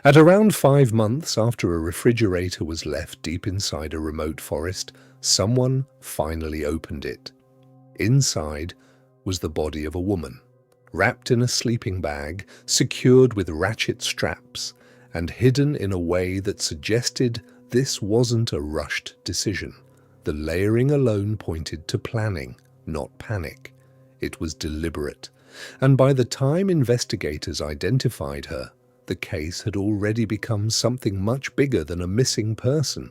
At around 5 months after a refrigerator was left deep inside a remote forest, someone finally opened it. Inside was the body of a woman, wrapped in a sleeping bag, secured with ratchet straps, and hidden in a way that suggested this wasn't a rushed decision. The layering alone pointed to planning, not panic. It was deliberate, and by the time investigators identified her, the case had already become something much bigger than a missing person,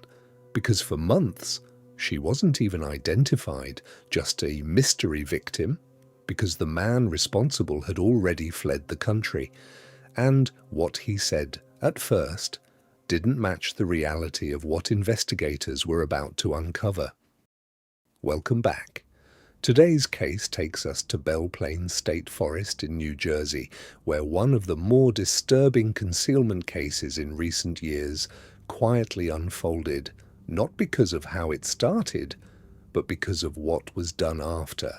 because for months she wasn't even identified, just a mystery victim, because the man responsible had already fled the country, and what he said at first didn't match the reality of what investigators were about to uncover. Welcome back. Today's case takes us to Belle Plaine State Forest in New Jersey, where one of the more disturbing concealment cases in recent years quietly unfolded, not because of how it started, but because of what was done after.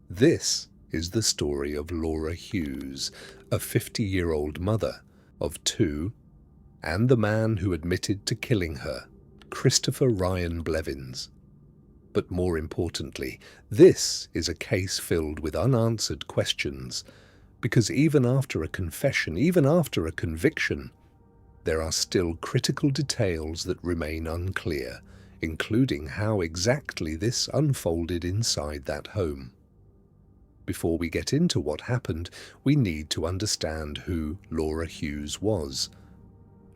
This is the story of Laura Hughes, a 50-year-old mother of two, and the man who admitted to killing her, Christopher Ryan Blevins. But more importantly, this is a case filled with unanswered questions, because even after a confession, even after a conviction, there are still critical details that remain unclear, including how exactly this unfolded inside that home. Before we get into what happened, we need to understand who Laura Hughes was.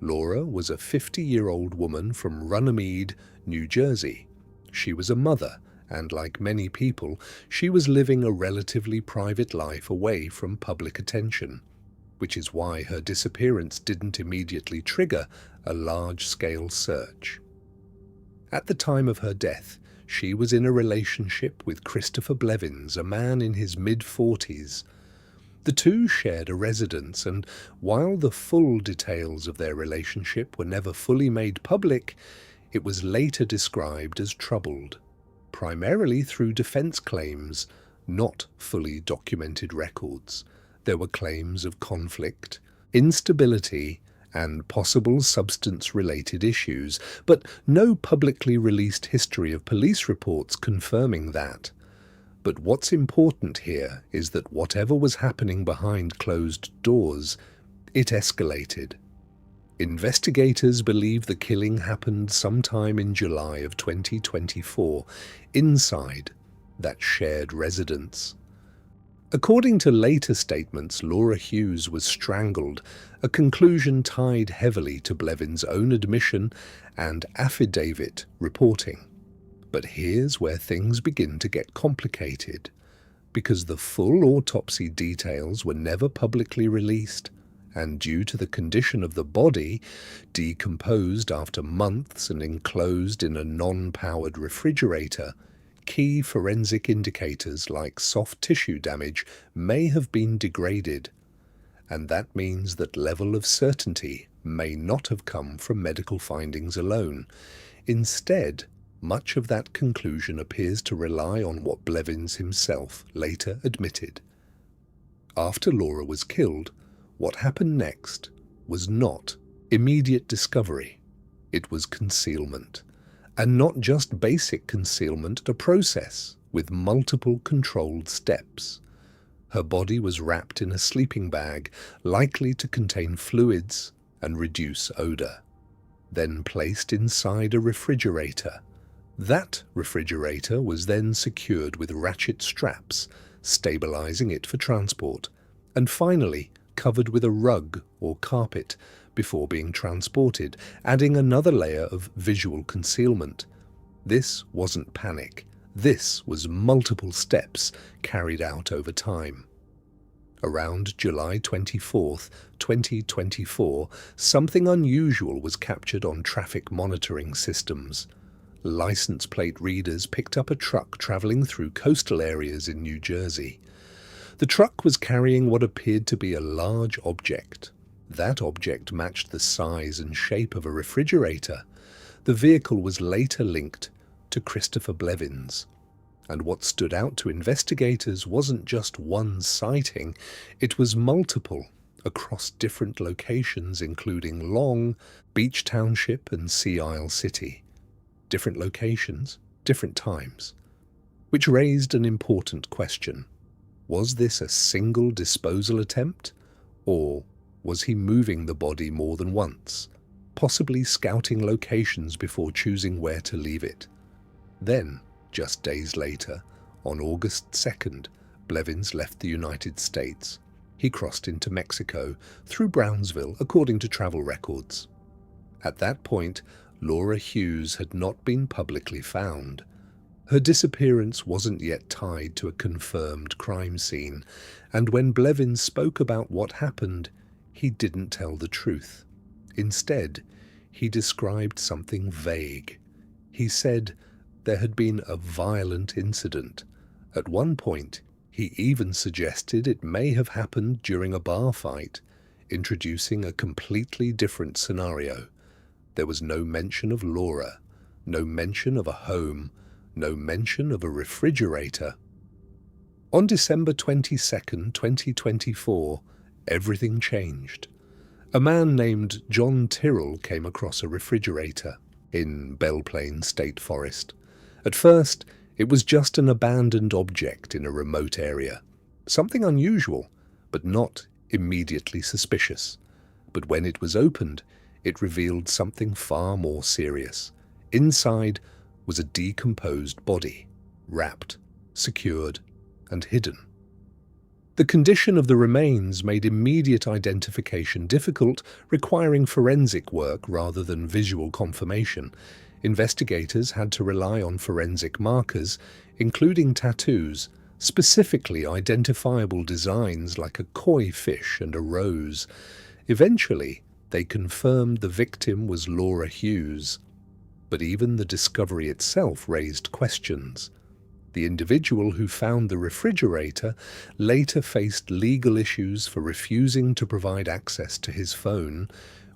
Laura was a 50-year-old woman from Runnymede, New Jersey. She was a mother, and like many people, she was living a relatively private life away from public attention, which is why her disappearance didn't immediately trigger a large-scale search. At the time of her death, she was in a relationship with Christopher Blevins, a man in his mid-40s. The two shared a residence, and while the full details of their relationship were never fully made public, it was later described as troubled, primarily through defense claims, not fully documented records. There were claims of conflict, instability, and possible substance-related issues, but no publicly released history of police reports confirming that. But what's important here is that whatever was happening behind closed doors, it escalated. Investigators believe the killing happened sometime in July of 2024, inside that shared residence. According to later statements, Laura Hughes was strangled, a conclusion tied heavily to Blevins' own admission and affidavit reporting. But here's where things begin to get complicated, because the full autopsy details were never publicly released, and due to the condition of the body, decomposed after months and enclosed in a non-powered refrigerator, key forensic indicators like soft tissue damage may have been degraded, and that means that level of certainty may not have come from medical findings alone. Instead, much of that conclusion appears to rely on what Blevins himself later admitted. After Laura was killed, what happened next was not immediate discovery. It was concealment. And not just basic concealment, a process with multiple controlled steps. Her body was wrapped in a sleeping bag, likely to contain fluids and reduce odor, then placed inside a refrigerator. That refrigerator was then secured with ratchet straps, stabilizing it for transport, and finally covered with a rug or carpet before being transported, adding another layer of visual concealment. This wasn't panic. This was multiple steps carried out over time. Around July 24th, 2024, something unusual was captured on traffic monitoring systems. License plate readers picked up a truck traveling through coastal areas in New Jersey. The truck was carrying what appeared to be a large object. That object matched the size and shape of a refrigerator. The vehicle was later linked to Christopher Blevins. And what stood out to investigators wasn't just one sighting, it was multiple, across different locations including Long, Beach Township and Sea Isle City. Different locations, different times. Which raised an important question. Was this a single disposal attempt? Or was he moving the body more than once, possibly scouting locations before choosing where to leave it? Then, just days later, on August 2nd, Blevins left the United States. He crossed into Mexico through Brownsville, according to travel records. At that point, Laura Hughes had not been publicly found. Her disappearance wasn't yet tied to a confirmed crime scene, and when Blevins spoke about what happened, he didn't tell the truth. Instead, he described something vague. He said there had been a violent incident. At one point, he even suggested it may have happened during a bar fight, introducing a completely different scenario. There was no mention of Laura, no mention of a home, no mention of a refrigerator. On December 22nd, 2024, everything changed. A man named John Tyrrell came across a refrigerator in Belle Plaine State Forest. At first, it was just an abandoned object in a remote area. Something unusual, but not immediately suspicious. But when it was opened, it revealed something far more serious. Inside was a decomposed body, wrapped, secured, and hidden. The condition of the remains made immediate identification difficult, requiring forensic work rather than visual confirmation. Investigators had to rely on forensic markers, including tattoos, specifically identifiable designs like a koi fish and a rose. Eventually, they confirmed the victim was Laura Hughes. But even the discovery itself raised questions. The individual who found the refrigerator later faced legal issues for refusing to provide access to his phone,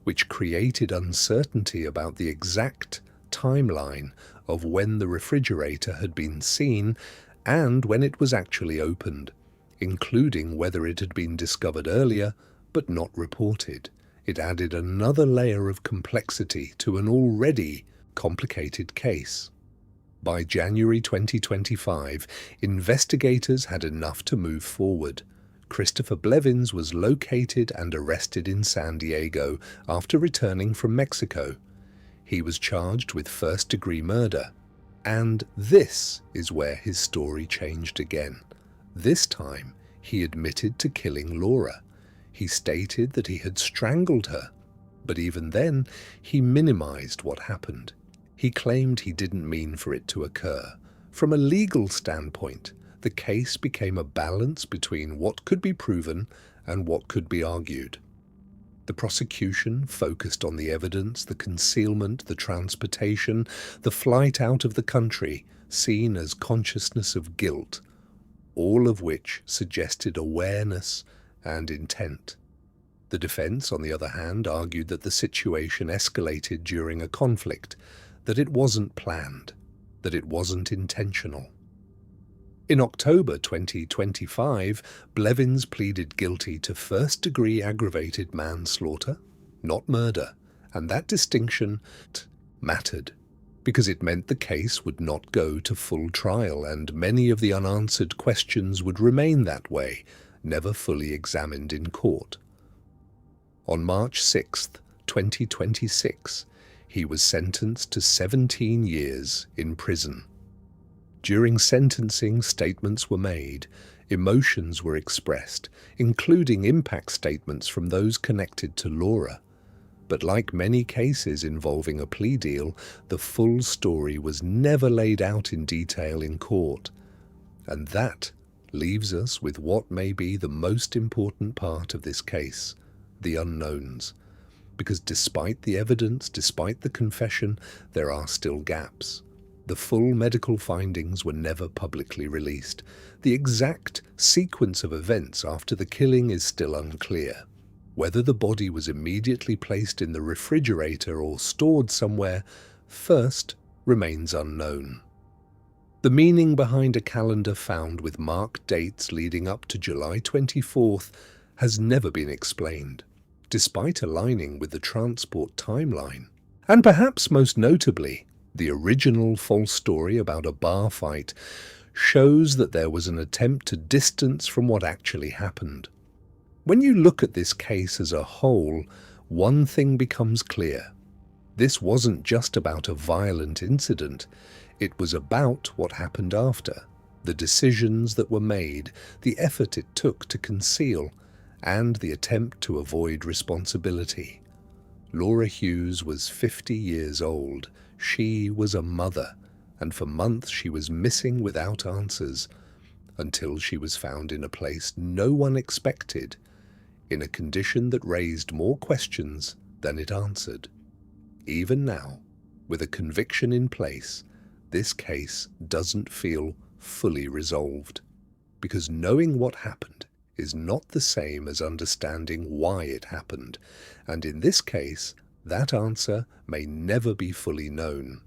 which created uncertainty about the exact timeline of when the refrigerator had been seen and when it was actually opened, including whether it had been discovered earlier but not reported. It added another layer of complexity to an already complicated case. By January 2025, investigators had enough to move forward. Christopher Blevins was located and arrested in San Diego after returning from Mexico. He was charged with first-degree murder. And this is where his story changed again. This time, he admitted to killing Laura. He stated that he had strangled her, but even then, he minimized what happened. He claimed he didn't mean for it to occur. From a legal standpoint, the case became a balance between what could be proven and what could be argued. The prosecution focused on the evidence, the concealment, the transportation, the flight out of the country, seen as consciousness of guilt, all of which suggested awareness and intent. The defense, on the other hand, argued that the situation escalated during a conflict, that it wasn't planned, that it wasn't intentional. In October 2025, Blevins pleaded guilty to first-degree aggravated manslaughter, not murder, and that distinction mattered, because it meant the case would not go to full trial and many of the unanswered questions would remain that way, never fully examined in court. On March 6, 2026, he was sentenced to 17 years in prison. During sentencing, statements were made, emotions were expressed, including impact statements from those connected to Laura. But like many cases involving a plea deal, the full story was never laid out in detail in court. And that leaves us with what may be the most important part of this case, the unknowns. Because despite the evidence, despite the confession, there are still gaps. The full medical findings were never publicly released. The exact sequence of events after the killing is still unclear. Whether the body was immediately placed in the refrigerator or stored somewhere first remains unknown. The meaning behind a calendar found with marked dates leading up to July 24th has never been explained, despite aligning with the transport timeline. And perhaps most notably, the original false story about a bar fight shows that there was an attempt to distance from what actually happened. When you look at this case as a whole, one thing becomes clear. This wasn't just about a violent incident, it was about what happened after, the decisions that were made, the effort it took to conceal, and the attempt to avoid responsibility. Laura Hughes was 50 years old. She was a mother, and for months she was missing without answers, until she was found in a place no one expected, in a condition that raised more questions than it answered. Even now, with a conviction in place, this case doesn't feel fully resolved, because knowing what happened is not the same as understanding why it happened, and in this case, that answer may never be fully known.